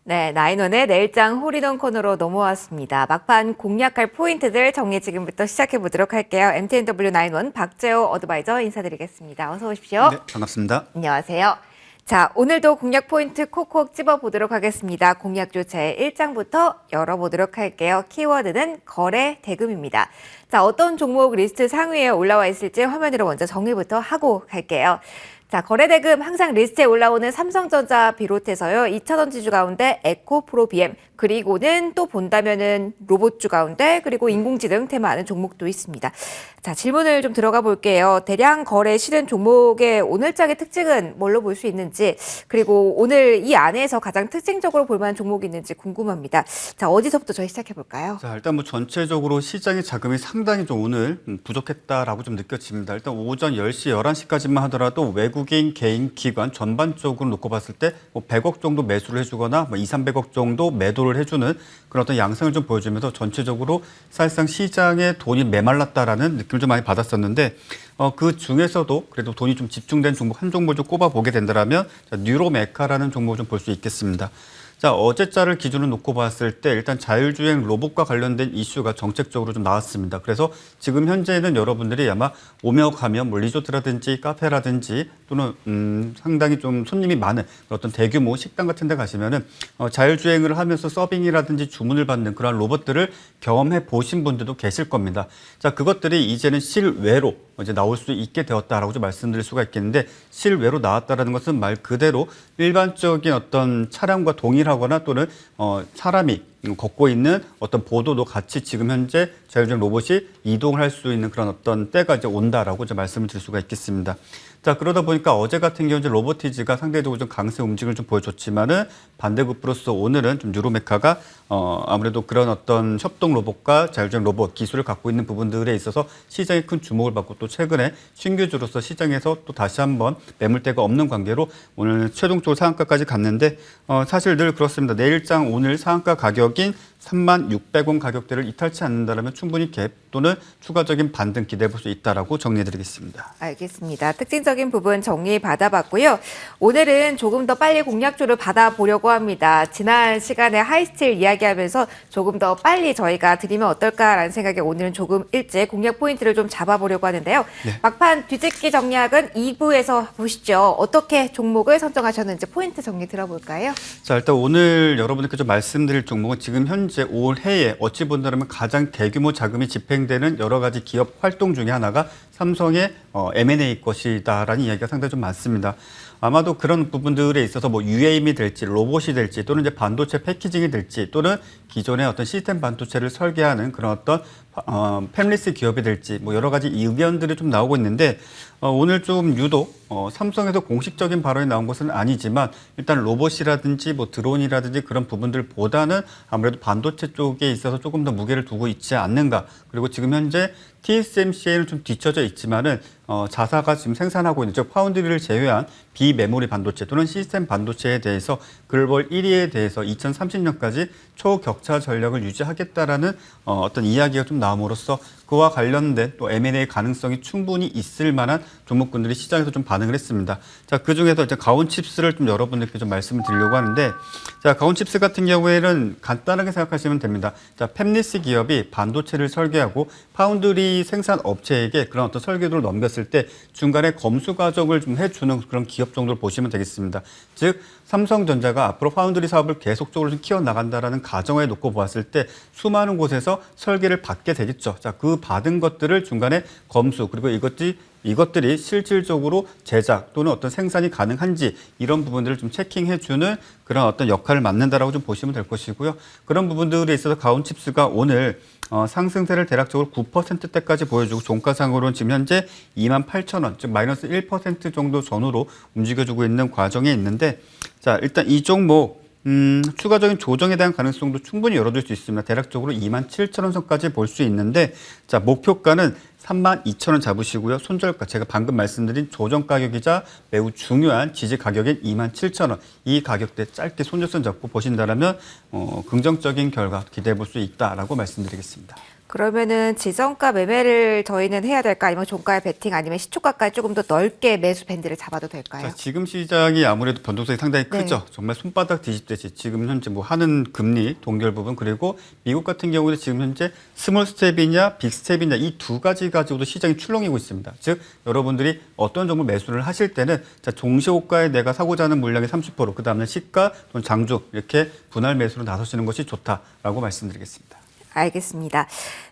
네, 나인원의 내일장 홀인원 코너로 넘어왔습니다. 막판 공략할 포인트들 정리 지금부터 시작해 보도록 할게요. MTNW 나인원 박재호 어드바이저 인사드리겠습니다. 어서 오십시오. 네, 반갑습니다. 안녕하세요. 자, 오늘도 공략 포인트 콕콕 찝어보도록 하겠습니다. 공략조 제1장부터 열어보도록 할게요. 키워드는 거래 대금입니다. 자, 어떤 종목 리스트 상위에 올라와 있을지 화면으로 먼저 정리부터 하고 갈게요. 자, 거래대금 항상 리스트에 올라오는 삼성전자 비롯해서요. 2차전 지주 가운데 에코프로비엠, 그리고는 또 본다면은 로봇주 가운데 그리고 인공지능 테마하는 종목도 있습니다. 자, 질문을 좀 들어가 볼게요. 대량 거래 실은 종목의 오늘장의 특징은 뭘로 볼 수 있는지, 그리고 오늘 이 안에서 가장 특징적으로 볼 만한 종목이 있는지 궁금합니다. 자, 어디서부터 저희 시작해 볼까요? 자, 일단 뭐 전체적으로 시장의 자금이 상당히 좀 오늘 부족했다라고 좀 느껴집니다. 일단 오전 10시, 11시까지만 하더라도 외국인, 개인, 기관 전반적으로 놓고 봤을 때 뭐 100억 정도 매수를 해주거나 뭐 2, 300억 정도 매도를 해주는 그런 어떤 양상을 좀 보여주면서 전체적으로 사실상 시장에 돈이 메말랐다라는 느낌을 좀 많이 받았었는데 그 중에서도 그래도 돈이 좀 집중된 종목 한 종목을 좀 꼽아보게 된다면 뉴로메카라는 종목을 좀 볼 수 있겠습니다. 자, 어제자를 기준으로 놓고 봤을 때 일단 자율주행 로봇과 관련된 이슈가 정책적으로 좀 나왔습니다. 그래서 지금 현재는 여러분들이 아마 오며 가면 뭐 리조트라든지 카페라든지 또는 상당히 좀 손님이 많은 어떤 대규모 식당 같은 데 가시면은 자율주행을 하면서 서빙이라든지 주문을 받는 그런 로봇들을 경험해 보신 분들도 계실 겁니다. 자, 그것들이 이제는 실외로 이제 나올 수 있게 되었다라고 좀 말씀드릴 수가 있겠는데, 실외로 나왔다라는 것은 말 그대로 일반적인 어떤 차량과 동일하거나 또는 사람이 걷고 있는 어떤 보도도 같이 지금 현재 자율주행 로봇이 이동을 할 수 있는 그런 어떤 때가 이제 온다라고 이제 말씀을 드릴 수가 있겠습니다. 자, 그러다 보니까 어제 같은 경우 이제 로보티지가 상대적으로 좀 강세 움직임을 좀 보여줬지만은 반대급부로서 오늘은 좀 뉴로메카가 아무래도 그런 어떤 협동 로봇과 자율주행 로봇 기술을 갖고 있는 부분들에 있어서 시장에 큰 주목을 받고, 또 최근에 신규주로서 시장에서 또 다시 한번 매물대가 없는 관계로 오늘 최종적으로 상한가까지 갔는데, 사실 늘 그렇습니다. 내일장 오늘 상한가 가격인 36,600원 가격대를 이탈치 않는다면 충분히 갭 또는 추가적인 반등 기대해 볼 수 있다라고 정리해드리겠습니다. 알겠습니다. 특징적인 부분 정리 받아봤고요. 오늘은 조금 더 빨리 공략주를 받아보려고 합니다. 지난 시간에 하이스틸 이야기하면서 조금 더 빨리 저희가 드리면 어떨까라는 생각에 오늘은 조금 일찍 공략 포인트를 좀 잡아보려고 하는데요. 네. 막판 뒤집기 정략은 2부에서 보시죠. 어떻게 종목을 선정하셨는지 포인트 정리 들어볼까요? 자, 일단 오늘 여러분들께 좀 말씀드릴 종목은 지금 현재 올해에 어찌 본다면 가장 대규모 자금이 집행되는 여러 가지 기업 활동 중에 하나가 삼성의 M&A 것이다라는 이야기가 상당히 좀 많습니다. 아마도 그런 부분들에 있어서 뭐 UAM이 될지 로봇이 될지 또는 이제 반도체 패키징이 될지 또는 기존의 어떤 시스템 반도체를 설계하는 그런 어떤 팹리스 기업이 될지 뭐 여러 가지 의견들이 좀 나오고 있는데, 오늘 좀 유독 삼성에서 공식적인 발언이 나온 것은 아니지만 일단 로봇이라든지 뭐 드론이라든지 그런 부분들보다는 아무래도 반도체 쪽에 있어서 조금 더 무게를 두고 있지 않는가. 그리고 지금 현재 TSMC에는 좀 뒤쳐져 있지만은 자사가 지금 생산하고 있는, 즉 파운드리를 제외한 비메모리 반도체 또는 시스템 반도체에 대해서 글로벌 1위에 대해서 2030년까지 초격차 전략을 유지하겠다라는 어떤 이야기가 좀 나옴으로써 그와 관련된 또 M&A 가능성이 충분히 있을 만한 종목군들이 시장에서 좀 반응을 했습니다. 자, 그 중에서 이제 가온칩스를 좀 여러분들께 좀 말씀을 드리려고 하는데, 자, 가온칩스 같은 경우에는 간단하게 생각하시면 됩니다. 자, 팹리스 기업이 반도체를 설계하고 파운드리 생산 업체에게 그런 어떤 설계도를 넘겼을 때 중간에 검수 과정을 좀 해주는 그런 기업 정도로 보시면 되겠습니다. 즉, 삼성전자가 앞으로 파운드리 사업을 계속적으로 좀 키워나간다라는 가정에 놓고 보았을 때 수많은 곳에서 설계를 받게 되겠죠. 자, 그 받은 것들을 중간에 검수, 그리고 이것들이 실질적으로 제작 또는 어떤 생산이 가능한지 이런 부분들을 좀 체킹해주는 그런 어떤 역할을 맡는다라고 좀 보시면 될 것이고요. 그런 부분들에 있어서 가온칩스가 오늘 상승세를 대략적으로 9%대까지 보여주고 종가상으로는 지금 현재 28,000원, 즉 마이너스 1% 정도 전후로 움직여주고 있는 과정에 있는데, 자, 일단 이 종목 추가적인 조정에 대한 가능성도 충분히 열어둘 수 있습니다. 대략적으로 27,000원 선까지 볼 수 있는데, 자, 목표가는 32,000원 잡으시고요. 손절가, 제가 방금 말씀드린 조정 가격이자 매우 중요한 지지 가격인 27,000원. 이 가격대 짧게 손절선 잡고 보신다면 긍정적인 결과 기대해 볼 수 있다라고 말씀드리겠습니다. 그러면은 지정가 매매를 저희는 해야 될까? 아니면 종가에 베팅 아니면 시초가까지 조금 더 넓게 매수 밴드를 잡아도 될까요? 자, 지금 시장이 아무래도 변동성이 상당히 크죠. 정말 손바닥 뒤집듯이 지금 현재 뭐 하는 금리 동결 부분 그리고 미국 같은 경우는 지금 현재 스몰 스텝이냐 빅 스텝이냐 이 두 가지 가지고도 시장이 출렁이고 있습니다. 즉 여러분들이 어떤 종목 매수를 하실 때는 자, 종시호가에 내가 사고자 하는 물량의 30%, 그 다음에 시가 또는 장주 이렇게 분할 매수로 나서시는 것이 좋다라고 말씀드리겠습니다. 알겠습니다.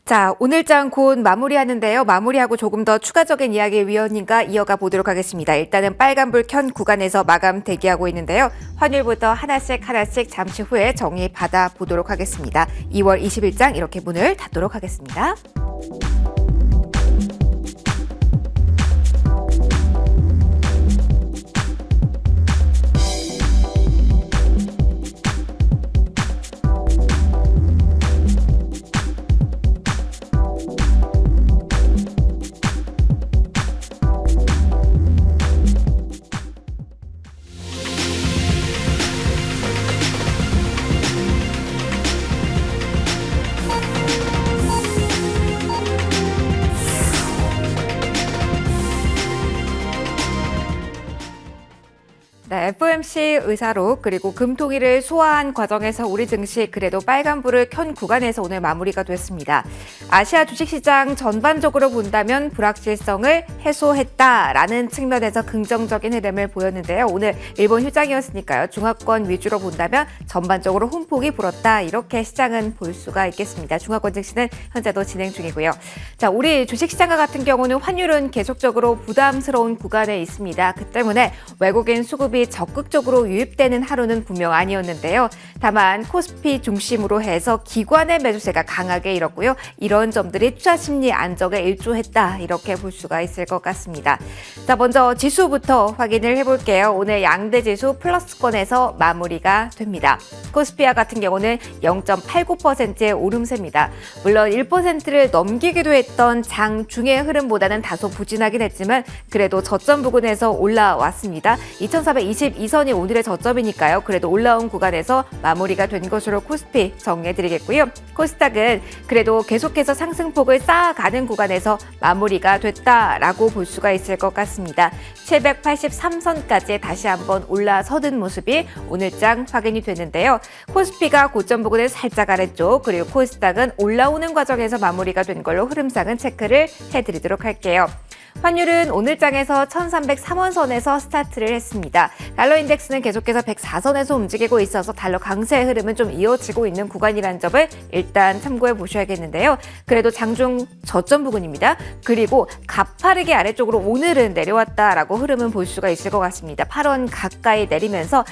자, 오늘장 곧 마무리하는데요. 마무리하고 조금 더 추가적인 이야기 위원님과 이어가 보도록 하겠습니다. 일단은 빨간불 켠 구간에서 마감 대기하고 있는데요. 환율부터 하나씩 잠시 후에 정리 받아 보도록 하겠습니다. 2월 20일장 이렇게 문을 닫도록 하겠습니다. 네, FOMC 의사록 그리고 금통위를 소화한 과정에서 우리 증시 그래도 빨간불을 켠 구간에서 오늘 마무리가 됐습니다. 아시아 주식시장 전반적으로 본다면 불확실성을 해소했다라는 측면에서 긍정적인 흐름을 보였는데요. 오늘 일본 휴장이었으니까요. 중화권 위주로 본다면 전반적으로 훈폭이 불었다 이렇게 시장은 볼 수가 있겠습니다. 중화권 증시는 현재도 진행 중이고요. 자, 우리 주식시장과 같은 경우는 환율은 계속적으로 부담스러운 구간에 있습니다. 그 때문에 외국인 수급이 적극적으로 유입되는 하루는 분명 아니었는데요. 다만 코스피 중심으로 해서 기관의 매수세가 강하게 일었고요. 이런 점들이 투자 심리 안정에 일조했다 이렇게 볼 수가 있을 것 같습니다. 자, 먼저 지수부터 확인을 해볼게요. 오늘 양대 지수 플러스권에서 마무리가 됩니다. 코스피와 같은 경우는 0.89%의 오름세입니다. 물론 1%를 넘기기도 했던 장중의 흐름보다는 다소 부진하긴 했지만 그래도 저점 부근에서 올라왔습니다. 2422선이 오늘의 저점이니까요. 그래도 올라온 구간에서 마무리가 된 것으로 코스피 정리해드리겠고요. 코스닥은 그래도 계속해서 상승폭을 쌓아가는 구간에서 마무리가 됐다라고 볼 수가 있을 것 같습니다. 783선까지 다시 한번 올라서는 모습이 오늘장 확인이 됐는데요. 코스피가 고점 부근을 살짝 아래쪽 그리고 코스닥은 올라오는 과정에서 마무리가 된 걸로 흐름상은 체크를 해드리도록 할게요. 환율은 오늘장에서 1303원선에서 스타트를 했습니다. 달러 인덱스는 계속해서 104선에서 움직이고 있어서 달러 강세의 흐름은 좀 이어지고 있는 구간이라는 점을 일단 참고해 보셔야겠는데요. 그래도 장중 저점 부근입니다. 그리고 가파르게 아래쪽으로 오늘은 내려왔다라고 흐름은 볼 수가 있을 것 같습니다. 8원 가까이 내리면서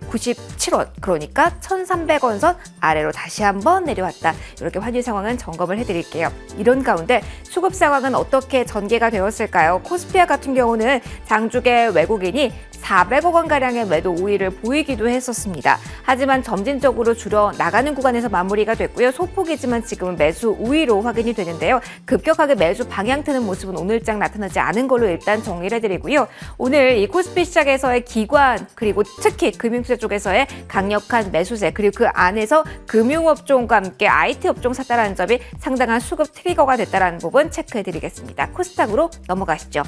1297원, 그러니까 1300원 선 아래로 다시 한번 내려왔다. 이렇게 환율 상황은 점검을 해드릴게요. 이런 가운데 수급 상황은 어떻게 전개가 되었을까요? 코스피아 같은 경우는 장중에 외국인이 400억 원가량의 매도 우위를 보이기도 했었습니다. 하지만 점진적으로 줄어 나가는 구간에서 마무리가 됐고요. 소폭이지만 지금은 매수 우위로 확인이 되는데요. 급격하게 매수 방향 트는 모습은 오늘장 나타나지 않은 걸로 일단 정리를 해드리고요. 오늘 이 코스피 시장에서의 기관 그리고 특히 금융투자 쪽에서의 강력한 매수세 그리고 그 안에서 금융업종과 함께 IT 업종 샀다라는 점이 상당한 수급 트리거가 됐다는 부분 체크해드리겠습니다. 코스닥으로 넘어가시죠.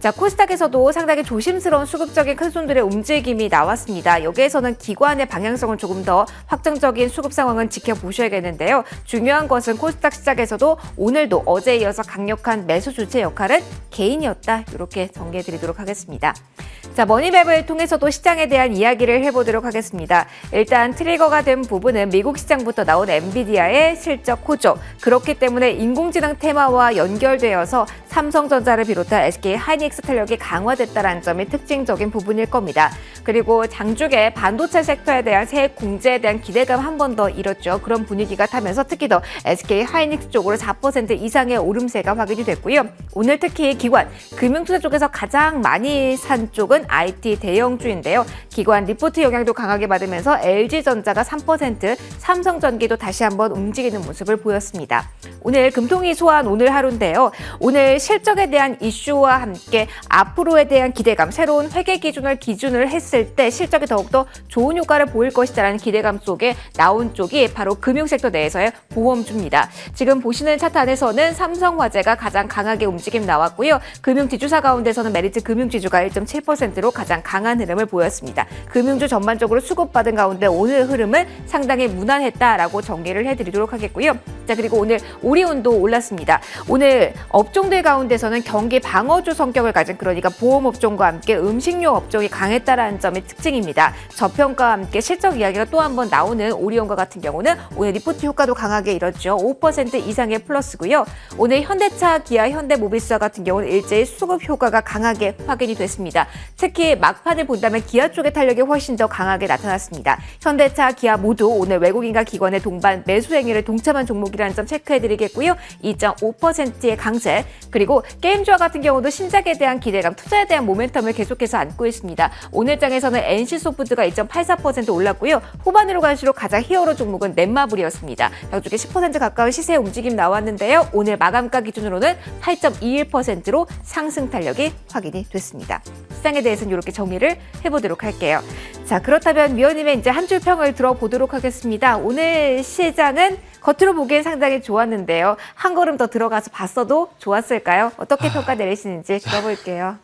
자, 코스닥에서도 상당히 조심스러운 수급적인 큰손들의 움직임이 나왔습니다. 여기에서는 기관의 방향성을 조금 더 확정적인 수급 상황은 지켜보셔야겠는데요. 중요한 것은 코스닥 시작에서도 오늘도 어제에 이어서 강력한 매수 주체 역할은 개인이었다. 이렇게 전개해드리도록 하겠습니다. 자, 머니맵을 통해서도 시장에 대한 이야기를 해보도록 하겠습니다. 일단 트리거가 된 부분은 미국 시장부터 나온 엔비디아의 실적 호조. 그렇기 때문에 인공지능 테마와 연결되어서 삼성전자를 비롯한 SK 하이닉스 탄력이 강화됐다는 점이 특징적인 부분일 겁니다. 그리고 장중에 반도체 섹터에 대한 세액 공제에 대한 기대감 한 번 더 잃었죠. 그런 분위기가 타면서 특히 더 SK 하이닉스 쪽으로 4% 이상의 오름세가 확인이 됐고요. 오늘 특히 기관, 금융투자 쪽에서 가장 많이 산 쪽은 IT 대형주인데요. 기관 리포트 영향도 강하게 받으면서 LG전자가 3%, 삼성전기도 다시 한번 움직이는 모습을 보였습니다. 오늘 금통위 소환 오늘 하루인데요. 오늘 실적에 대한 이슈와 함께 앞으로에 대한 기대감, 새로운 회계 기준을 했을 때 실적이 더욱더 좋은 효과를 보일 것이다라는 기대감 속에 나온 쪽이 바로 금융섹터 내에서의 보험주입니다. 지금 보시는 차트 안에서는 삼성화재가 가장 강하게 움직임 나왔고요. 금융지주사 가운데서는 메리츠 금융지주가 1.7%로 가장 강한 흐름을 보였습니다. 금융주 전반적으로 수급받은 가운데 오늘 흐름은 상당히 무난했다라고 정리를 해드리도록 하겠고요. 자, 그리고 오늘 오리온도 올랐습니다. 오늘 업종들 가운데서는 경기 방어주 성격을 가진, 그러니까 보험업종과 함께 음식료 업종이 강했다라는 점이 특징입니다. 저평가와 함께 실적 이야기가 또 한 번 나오는 오리온과 같은 경우는 오늘 리포트 효과도 강하게 이뤘죠. 5% 이상의 플러스고요. 오늘 현대차, 기아, 현대모비스와 같은 경우는 일제히 수급 효과가 강하게 확인이 됐습니다. 특히 막판을 본다면 기아 쪽의 탄력이 훨씬 더 강하게 나타났습니다. 현대차, 기아 모두 오늘 외국인과 기관의 동반 매수 행위를 동참한 종목이라는 점 체크해드리겠고요. 2.5%의 강세, 그리고 게임주와 같은 경우도 신작에 대한 기대감, 투자에 대한 모멘텀을 계속해서 안고 있습니다. 오늘 장에서는 NC소프트가 2.84% 올랐고요. 후반으로 갈수록 가장 히어로 종목은 넷마블이었습니다. 양쪽에 10% 가까운 시세 움직임 나왔는데요. 오늘 마감가 기준으로는 8.21%로 상승 탄력이 확인이 됐습니다. 시장에 대해서는 이렇게 정리를 해보도록 할게요. 자, 그렇다면 위원님의 이제 한 줄 평을 들어보도록 하겠습니다. 오늘 시장은 겉으로 보기엔 상당히 좋았는데요. 한 걸음 더 들어가서 봤어도 좋았을까요? 어떻게 평가 내리시는지 들어볼게요.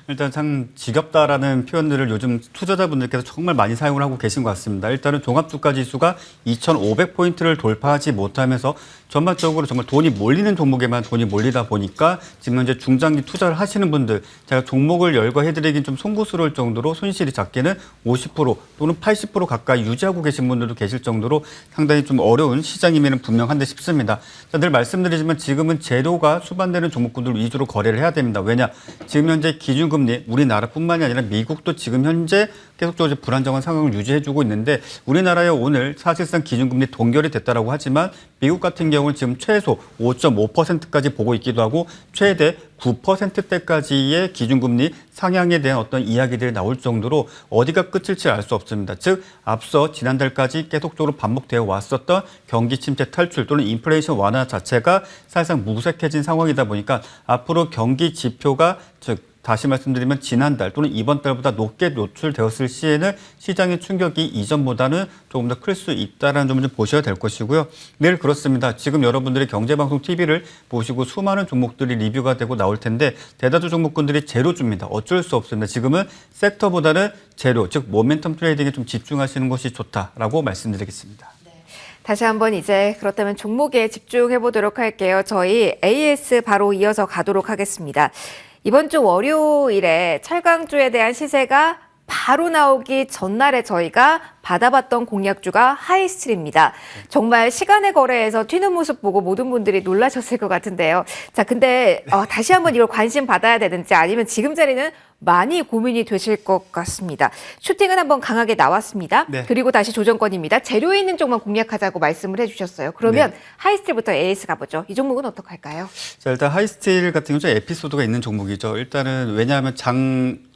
일단 참 지겹다라는 표현들을 요즘 투자자분들께서 정말 많이 사용을 하고 계신 것 같습니다. 일단은 종합주가지수가 2,500포인트를 돌파하지 못하면서 전반적으로 정말 돈이 몰리는 종목에만 돈이 몰리다 보니까 지금 현재 중장기 투자를 하시는 분들, 제가 종목을 열거해드리긴 좀 송구스러울 정도로 손실이 작게는 50% 또는 80% 가까이 유지하고 계신 분들도 계실 정도로 상당히 좀 어려운 시장임에는 분명한데 싶습니다. 자, 늘 말씀드리지만 지금은 재료가 수반되는 종목군들 위주로 거래를 해야 됩니다. 왜냐? 지금 현재 기준금리 우리나라뿐만이 아니라 미국도 지금 현재 계속적으로 불안정한 상황을 유지해주고 있는데 우리나라에 오늘 사실상 기준금리 동결이 됐다라고 하지만 미국 같은 경우는 지금 최소 5.5%까지 보고 있기도 하고 최대 9%대까지의 기준금리 상향에 대한 어떤 이야기들이 나올 정도로 어디가 끝일지 알 수 없습니다. 즉 앞서 지난달까지 계속적으로 반복되어 왔었던 경기 침체 탈출 또는 인플레이션 완화 자체가 사실상 무색해진 상황이다 보니까 앞으로 경기 지표가 즉 다시 말씀드리면 지난달 또는 이번 달보다 높게 노출되었을 시에는 시장의 충격이 이전보다는 조금 더 클 수 있다는 점을 좀 보셔야 될 것이고요. 늘 그렇습니다. 지금 여러분들이 경제방송 TV를 보시고 수많은 종목들이 리뷰가 되고 나올 텐데 대다수 종목군들이 재료줍니다. 어쩔 수 없습니다. 지금은 섹터보다는 재료, 즉 모멘텀 트레이딩에 좀 집중하시는 것이 좋다라고 말씀드리겠습니다. 다시 한번 이제 그렇다면 종목에 집중해 보도록 할게요. 저희 AS 바로 이어서 가도록 하겠습니다. 이번 주 월요일에 철강주에 대한 시세가 바로 나오기 전날에 저희가 받아봤던 공략주가 하이스틸입니다. 정말 시간의 거래에서 튀는 모습 보고 모든 분들이 놀라셨을 것 같은데요. 자, 근데 다시 한번 이걸 관심 받아야 되는지 아니면 지금 자리는 많이 고민이 되실 것 같습니다. 슈팅은 한번 강하게 나왔습니다. 네. 그리고 다시 조정권입니다. 재료에 있는 쪽만 공략하자고 말씀을 해주셨어요. 그러면 네. 하이스틸부터 AS 가보죠. 이 종목은 어떡할까요? 자, 일단 하이스틸 같은 경우는 에피소드가 있는 종목이죠. 일단은 왜냐하면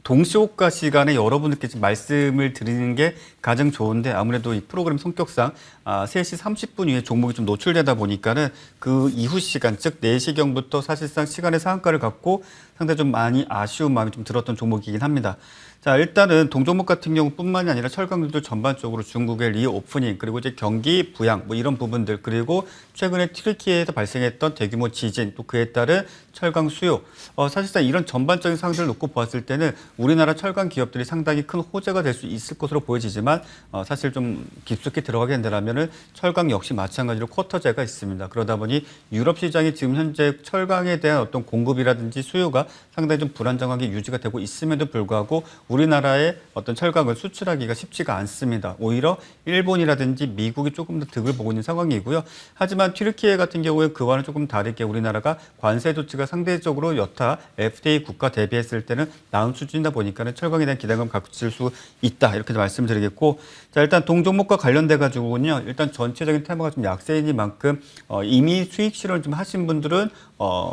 동시호가 시간에 여러분들께 지금 말씀을 드리는 게 가장 좋은데 아무래도 이 프로그램 성격상 3시 30분 이후에 종목이 좀 노출되다 보니까는 그 이후 시간, 즉 4시경부터 사실상 시간의 상한가를 갖고 상당히 좀 많이 아쉬운 마음이 좀 들었던 종목이긴 합니다. 자, 일단은 동종목 같은 경우뿐만이 아니라 철강주도 전반적으로 중국의 리오프닝 그리고 이제 경기 부양 뭐 이런 부분들 그리고 최근에 튀르키예에서 발생했던 대규모 지진 또 그에 따른 철강 수요 사실상 이런 전반적인 상황들을 놓고 보았을 때는 우리나라 철강 기업들이 상당히 큰 호재가 될 수 있을 것으로 보여지지만 사실 좀 깊숙이 들어가게 된다면은 철강 역시 마찬가지로 쿼터제가 있습니다. 그러다 보니 유럽 시장이 지금 현재 철강에 대한 어떤 공급이라든지 수요가 상당히 좀 불안정하게 유지가 되고 있음에도 불구하고 우리나라의 어떤 철강을 수출하기가 쉽지가 않습니다. 오히려 일본이라든지 미국이 조금 더 득을 보고 있는 상황이고요. 하지만 튀르키예 같은 경우에 그와는 조금 다르게 우리나라가 관세 조치가 상대적으로 여타 FTA 국가 대비했을 때는 나은 수준이다 보니까는 철강에 대한 기대감을 갖출 수 있다 이렇게 말씀드리겠고, 자 일단 동종목과 관련돼 가지고는요 일단 전체적인 테마가 좀 약세이니만큼 이미 수익 실현을 좀 하신 분들은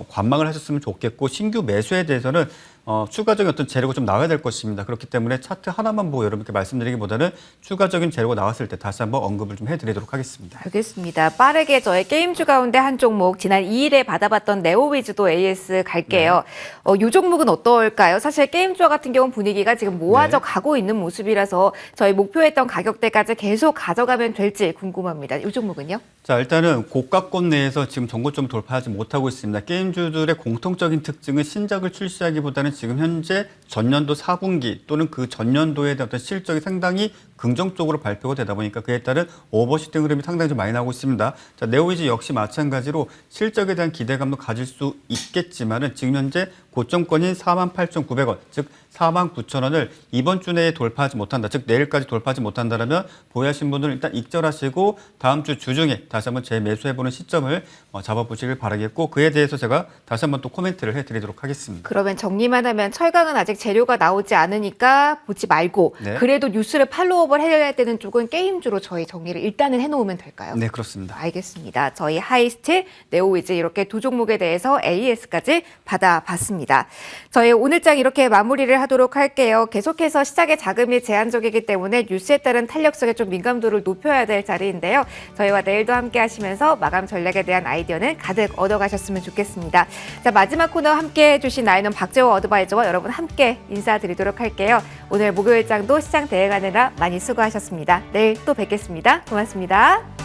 관망을 하셨으면 좋겠고 신규 매수에 대해서는 추가적인 어떤 재료가 좀 나와야 될 것입니다. 그렇기 때문에 차트 하나만 보고 여러분께 말씀드리기보다는 추가적인 재료가 나왔을 때 다시 한번 언급을 좀 해드리도록 하겠습니다. 알겠습니다. 빠르게 저의 게임주 가운데 한 종목 지난 2일에 받아봤던 네오위즈도 AS 갈게요. 이 종목은 어떨까요? 사실 게임주와 같은 경우는 분위기가 지금 모아져 가고 있는 모습이라서 저희 목표했던 가격대까지 계속 가져가면 될지 궁금합니다. 이 종목은요? 자, 일단은 고가권 내에서 지금 정고점 돌파하지 못하고 있습니다. 게임주들의 공통적인 특징은 신작을 출시하기보다는 지금 현재 전년도 4분기 또는 그 전년도에 대한 어떤 실적이 상당히 긍정적으로 발표가 되다 보니까 그에 따른 오버슈팅 흐름이 상당히 좀 많이 나오고 있습니다. 자, 네오위즈 역시 마찬가지로 실적에 대한 기대감도 가질 수 있겠지만은 지금 현재 고점권인 48,900원, 즉 49,000원을 이번 주 내에 돌파하지 못한다. 즉 내일까지 돌파하지 못한다라면 보유하신 분들은 일단 익절하시고 다음 주 주중에 다시 한번 재매수해보는 시점을 잡아보시길 바라겠고 그에 대해서 제가 다시 한번 또 코멘트를 해드리도록 하겠습니다. 그러면 정리만 하면 철강은 아직 재료가 나오지 않으니까 보지 말고 네. 그래도 뉴스를 팔로우업을 해야 되는 쪽은 게임주로 저희 정리를 일단은 해놓으면 될까요? 네, 그렇습니다. 알겠습니다. 저희 하이스틸, 네오위즈 이렇게 두 종목에 대해서 AS까지 받아봤습니다. 저희 오늘장 이렇게 마무리를 하도록 할게요. 계속해서 시장의 자금이 제한적이기 때문에 뉴스에 따른 탄력성에 좀 민감도를 높여야 될 자리인데요. 저희와 내일도 함께 하시면서 마감 전략에 대한 아이디어는 가득 얻어가셨으면 좋겠습니다. 자, 마지막 코너 함께 해주신 나이는 박재호 어드바이저와 여러분 함께 인사드리도록 할게요. 오늘 목요일장도 시장 대응하느라 많이 수고하셨습니다. 내일 또 뵙겠습니다. 고맙습니다.